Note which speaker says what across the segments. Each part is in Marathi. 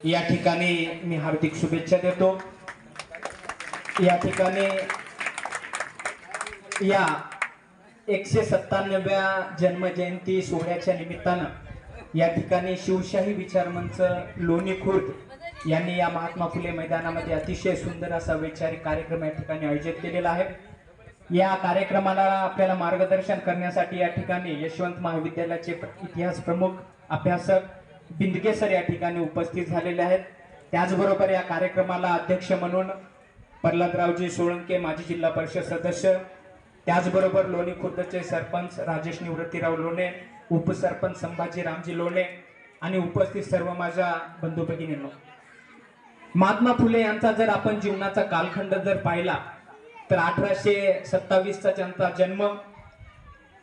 Speaker 1: या ठिकाणी मी हार्दिक शुभेच्छा देतो। या ठिकाणी या 197व्या जन्मजयंती सोहळ्याच्या निमित्तानं या ठिकाणी शिवशाही विचार मंच लोणी खुर्द यांनी या महात्मा फुले मैदानामध्ये अतिशय सुंदर असा वैचारिक कार्यक्रम या ठिकाणी आयोजित केलेला आहे। या कार्यक्रमाला आपल्याला मार्गदर्शन करण्यासाठी या ठिकाणी यशवंत महाविद्यालयाचे इतिहास प्रमुख अभ्यासक बिंदगे सर या ठिकाणी उपस्थित झालेले आहेत। त्याचबरोबर या कार्यक्रमाला अध्यक्ष म्हणून प्रल्हादरावजी सोळंके माजी जिल्हा परिषद सदस्य, त्याचबरोबर लोणी खुर्दचे सरपंच राजेश निवृत्तीराव लोणे, उपसरपंच संभाजी रामजी लोणे आणि उपस्थित सर्व माझ्या बंधू भगिनींनो, महात्मा फुले यांचा जर आपण जीवनाचा कालखंड जर पाहिला तर 1827चा त्यांचा जन्म,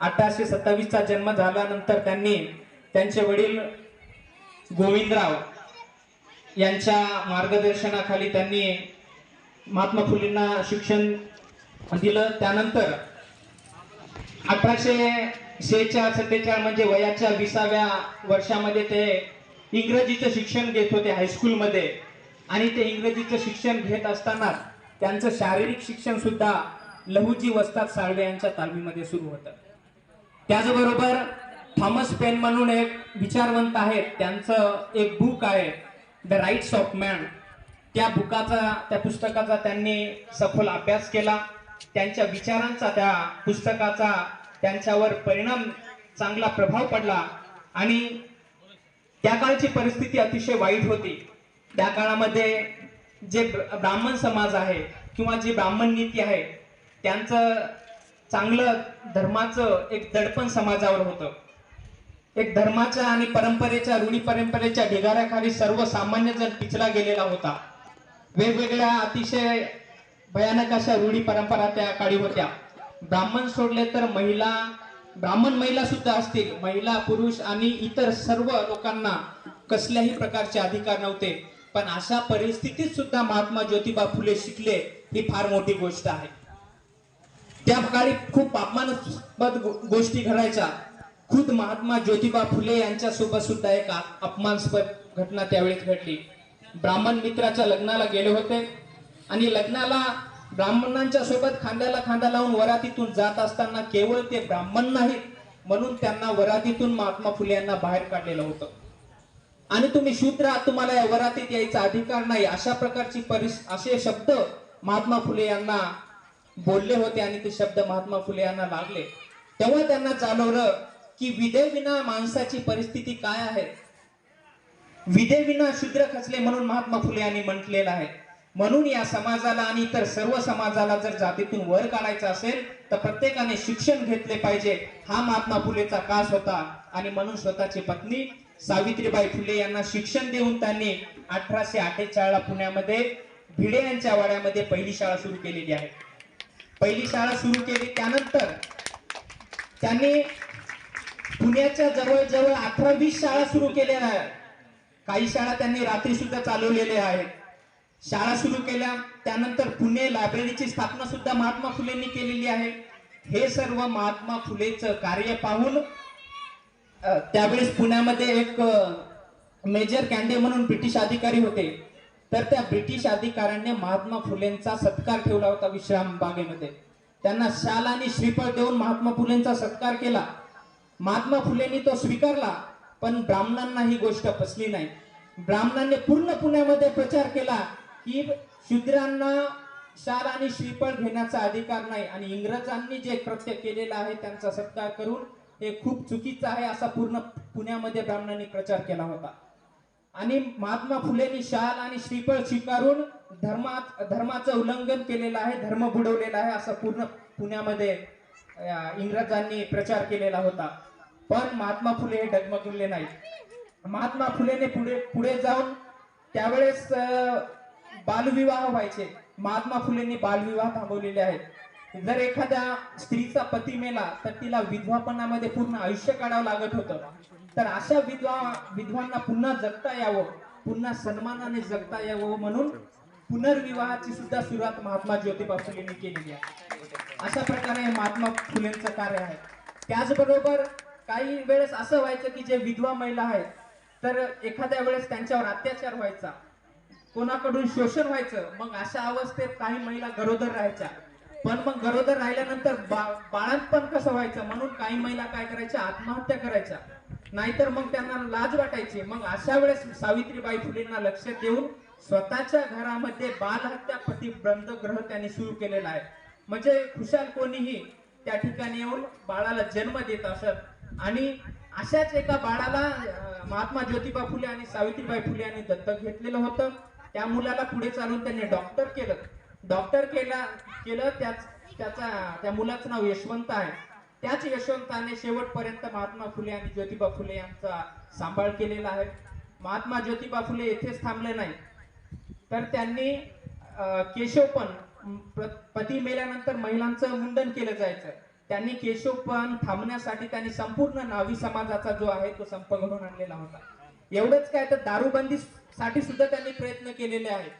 Speaker 1: 1827चा जन्म झाल्यानंतर त्यांनी त्यांचे वडील गोविंदराव यांच्या मार्गदर्शनाखाली त्यांनी महात्मा फुलेंना शिक्षण दिलं। त्यानंतर 1846-47 म्हणजे वयाच्या 20व्या वर्षामध्ये ते इंग्रजीचं शिक्षण घेत होते हायस्कूलमध्ये, आणि ते इंग्रजीचं शिक्षण घेत असताना त्यांचं शारीरिक शिक्षण सुद्धा लहुजी वस्ताद साळवे यांच्या तालमीमध्ये सुरू होतं। त्याचबरोबर थॉमस पेन म्हणून एक विचारवंत आहेत, त्यांचं एक बुक आहे द राईट्स ऑफ मॅन, त्या पुस्तकाचा त्यांनी सखोल अभ्यास केला। त्यांच्या विचारांचा, त्या पुस्तकाचा त्यांच्यावर परिणाम, चांगला प्रभाव पडला आणि त्या काळची परिस्थिती अतिशय वाईट होती। त्या काळामध्ये जे ब्राह्मण समाज आहे किंवा जी ब्राह्मण नीती आहे त्यांचं चांगलं धर्माचं एक दडपण समाजावर होतं। एक धर्माच्या आणि परंपरेच्या, रूढी परंपरेच्या ढिगाऱ्याखाली सर्वसामान्य जन पिचला गेलेला होता। वेगवेगळ्या अतिशय भयानक अशा रूढी परंपरा त्या काळी होत्या। ब्राह्मण सोडले तर महिला, ब्राह्मण महिला सुद्धा असतील, महिला पुरुष आणि इतर सर्व लोकांना कसल्याही प्रकारचे अधिकार नव्हते। पण अशा परिस्थितीत सुद्धा महात्मा ज्योतिबा फुले शिकले, ही फार मोठी गोष्ट आहे। त्या काळी खूप अपमानास्पद गोष्टी घडायच्या। खुद महात्मा ज्योतिबा फुले यांच्या सोबत सुद्धा एक अपमानास्पद घटना त्यावेळेस घडली। ब्राह्मण मित्राच्या लग्नाला गेले होते आणि लग्नाला ब्राह्मणांच्या सोबत खांद्याला खांदा लावून वरातीतून जात असताना केवळ ते ब्राह्मण नाहीत म्हणून त्यांना वरातीतून महात्मा फुले यांना बाहेर काढलेलं होतं आणि तुम्ही शूद्र आहात, तुम्हाला या वरातीत यायचा अधिकार नाही, अशा प्रकारची असे शब्द महात्मा फुले यांना बोलले होते आणि ते शब्द महात्मा फुले यांना लागले। तेव्हा त्यांना जाणवलं की विधेविना माणसाची परिस्थिती काय आहे। विधेविना शूद्र खचले म्हणून महात्मा फुले यांनी म्हटलेलं आहे। म्हणून या समाजाला आणि इतर सर्व समाजाला जर जातीतून वर काढायचं असेल तर प्रत्येकाने शिक्षण घेतले पाहिजे, हा महात्मा फुलेचा कास होता। आणि म्हणून स्वतःची पत्नी सावित्रीबाई फुले यांना शिक्षण देऊन त्यांनी 1848 ला पुण्यामध्ये भिडे यांच्या वाड्यामध्ये पहिली शाळा सुरू केलेली आहे। पहिली शाळा सुरू केली, त्यानंतर त्यांनी पुण्याच्या जवळजवळ 18-20 शाळा सुरू केल्या आहेत। काही शाळा त्यांनी रात्री सुद्धा चालवलेल्या आहेत। शाळा सुरू केल्या, त्यानंतर पुणे लायब्ररीची स्थापना सुद्धा महात्मा फुलेंनी केलेली आहे। हे सर्व महात्मा फुलेचं कार्य पाहून त्यावेळेस पुण्यामध्ये एक मेजर कॅन्डे म्हणून ब्रिटिश अधिकारी होते, तर त्या ब्रिटिश अधिकाऱ्यांनी महात्मा फुलेंचा सत्कार ठेवला होता विश्राम बागेमध्ये। त्यांना शाल आणि श्रीफळ देऊन महात्मा फुलेंचा सत्कार केला। महात्मा फुलेंनी तो स्वीकारला, पण ब्राह्मणांना ही गोष्ट पसली नाही। ब्राह्मणांनी पूर्ण पुण्यामध्ये प्रचार केला की शूद्रांना शाल आणि श्रीफळ घेण्याचा अधिकार नाही आणि इंग्रजांनी जे कृत्य केलेलं आहे त्यांचा सत्कार करून हे खूप चुकीचं आहे, असा पूर्ण पुण्यामध्ये ब्राह्मणांनी प्रचार केला होता। आणि महात्मा फुलेंनी शाल आणि श्रीफळ स्वीकारून धर्माचं उल्लंघन केलेलं आहे, धर्म बुडवलेला आहे, असा पूर्ण पुण्यामध्ये इंग्रजांनी प्रचार केलेला होता। पण महात्मा फुले हे डगमगले नाही। महात्मा फुलेने पुढे जाऊन त्यावेळेस बालविवाह व्हायचे, महात्मा फुलेंनी बालविवाह थांबवलेले आहेत। जर एखाद्या स्त्रीचा पती मेला तर तिला विधवापणामध्ये पूर्ण आयुष्य काढावं लागत होतं, तर अशा विधवांना पुन्हा जगता यावं, पुन्हा सन्मानाने जगता यावं म्हणून पुनर्विवाहाची सुद्धा सुरुवात महात्मा ज्योतिबा फुलेंनी केलेली आहे। अशा प्रकारे महात्मा फुलेंचं कार्य आहे। त्याचबरोबर काही वेळेस असं व्हायचं की जे विधवा महिला आहेत तर एखाद्या वेळेस त्यांच्यावर अत्याचार व्हायचा, कोणाकडून शोषण व्हायचं, मग अशा अवस्थेत काही महिला गरोदर राहायच्या. पण मग गरोदर राहिल्यानंतर बाळंतपण कसं व्हायचं म्हणून काही महिला काय करायच्या, आत्महत्या करायच्या, नाहीतर मग त्यांना लाज वाटायची. मग अशा वेळेस सावित्रीबाई फुलेंना लक्ष देऊन स्वतःच्या घरामध्ये बालहत्या प्रतिबंध ग्रह त्यांनी सुरू केलेला आहे. म्हणजे खुशाल कोणीही त्या ठिकाणी येऊन बाळाला जन्म देत असत. आणि अशाच एका बाळाला महात्मा ज्योतिबा फुले आणि सावित्रीबाई फुले यांनी दत्तक घेतलेलं होतं. त्या मुलाला पुढे चालून त्यांनी डॉक्टर केलं. त्या मुलाचं नाव यशवंत आहे. त्याच यशवंताने शेवटपर्यंत महात्मा फुले आणि ज्योतिबा फुले यांचा सांभाळ केलेला आहे. महात्मा ज्योतिबा फुले येथेच थांबले नाही, तर त्यांनी केशवपण पती मेल्यानंतर महिलांचं मुंडन केलं जायचं. त्यांनी केशवपण थांबण्यासाठी त्यांनी संपूर्ण न्हावी समाजाचा जो आहे तो संप घडून आणलेला होता. एवढंच काय तर दारूबंदी साठी सुद्धा त्यांनी प्रयत्न केलेले आहेत.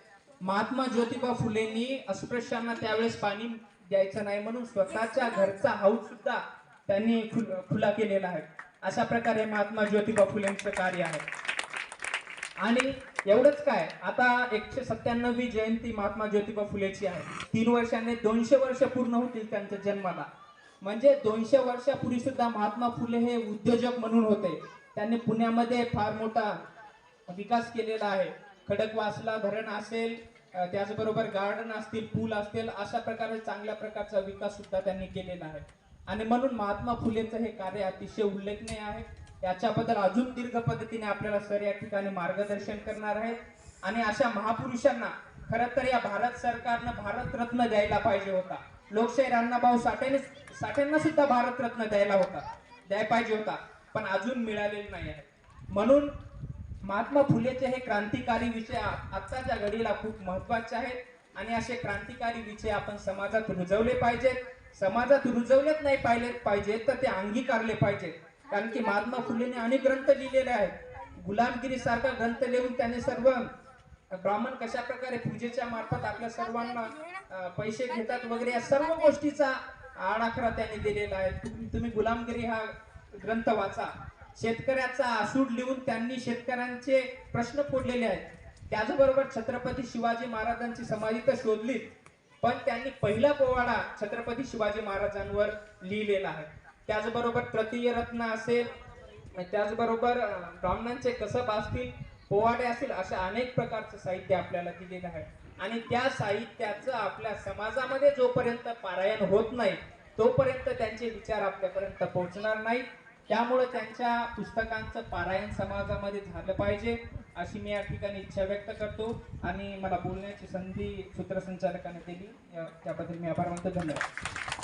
Speaker 1: महात्मा ज्योतिबा फुलेंनी अस्पृश्यांना त्यावेळेस पाणी द्यायचं नाही म्हणून स्वतःच्या घरचा हाऊस सुद्धा त्यांनी खुला केलेला आहे. अशा प्रकारे महात्मा ज्योतिबा फुलेंचं कार्य आहे. आणि एवढंच काय, आता 197वी जयंती महात्मा ज्योतिबा फुलेची आहे. 3 वर्षांनी 200 वर्ष पूर्ण होतील त्यांच्या जन्माला. म्हणजे 200 वर्षापूर्वी सुद्धा महात्मा फुले हे उद्योजक म्हणून होते. त्यांनी पुण्यामध्ये फार मोठा विकास केलेला आहे. खडकवासला धरण असेल, त्याचबरोबर गार्डन असतील, पूल असतील, अशा प्रकारे चांगल्या प्रकारचा विकास सुद्धा त्यांनी केलेला आहे. आणि म्हणून महात्मा फुलेंचं हे कार्य अतिशय उल्लेखनीय आहे. याच्याबद्दल अजून दीर्घ पद्धतीने आपल्याला सर या ठिकाणी मार्गदर्शन करणार आहेत. आणि अशा महापुरुषांना खरं तर या भारत सरकारनं भारतरत्न द्यायला पाहिजे होता. लोकशाहीर अण्णाभाऊ साठेंना सुद्धा भारतरत्न द्यायला पाहिजे होता, पण अजून मिळालेलं नाही आहे. म्हणून महात्मा फुलेचे हे क्रांतिकारी विषय आजच्या घडीला खूप महत्वाचे आहेत. आणि असे क्रांतिकारी विषय आपण समाजात रुजवले पाहिजेत. समाजात रुजवलेच नाही पाहिजेत तर ते अंगीकारले पाहिजेत. कारण की महात्मा फुलेने अनेक ग्रंथ लिहिलेले आहेत. गुलामगिरी सारखा ग्रंथ लिहून त्यांनी सर्व ब्राह्मण कशा प्रकारे पूजेच्या मार्फत आपल्या सर्वांना पैसे घेतात वगैरे, या सर्व गोष्टीचा आडाखडा त्यांनी दिलेला आहे. तुम्ही गुलामगिरी हा ग्रंथ वाचा. शेतकऱ्याचा आसूड लिहून त्यांनी शेतकऱ्यांचे प्रश्न फोडलेले आहेत. त्याचबरोबर छत्रपती शिवाजी महाराजांची समाधी तर शोधलीच, पण त्यांनी पहिला पोवाडा छत्रपती शिवाजी महाराजांवर लिहिलेला आहे. त्याचबरोबर तृतीय रत्न असेल, त्याचबरोबर ब्राह्मणांचे कसब असतील, पोवाडे असतील, अशा अनेक प्रकारचं साहित्य आपल्याला दिलेलं आहे. आणि त्या साहित्याचं आपल्या समाजामध्ये जोपर्यंत पारायण होत नाही तोपर्यंत त्यांचे विचार आपल्यापर्यंत पोहोचणार नाही. त्यामुळे त्यांच्या पुस्तकांचं पारायण समाजामध्ये झालं पाहिजे अशी मी या ठिकाणी इच्छा व्यक्त करतो. आणि मला बोलण्याची संधी सूत्रसंचालकाने दिली, त्याबद्दल मी आभार मानतो. धन्यवाद.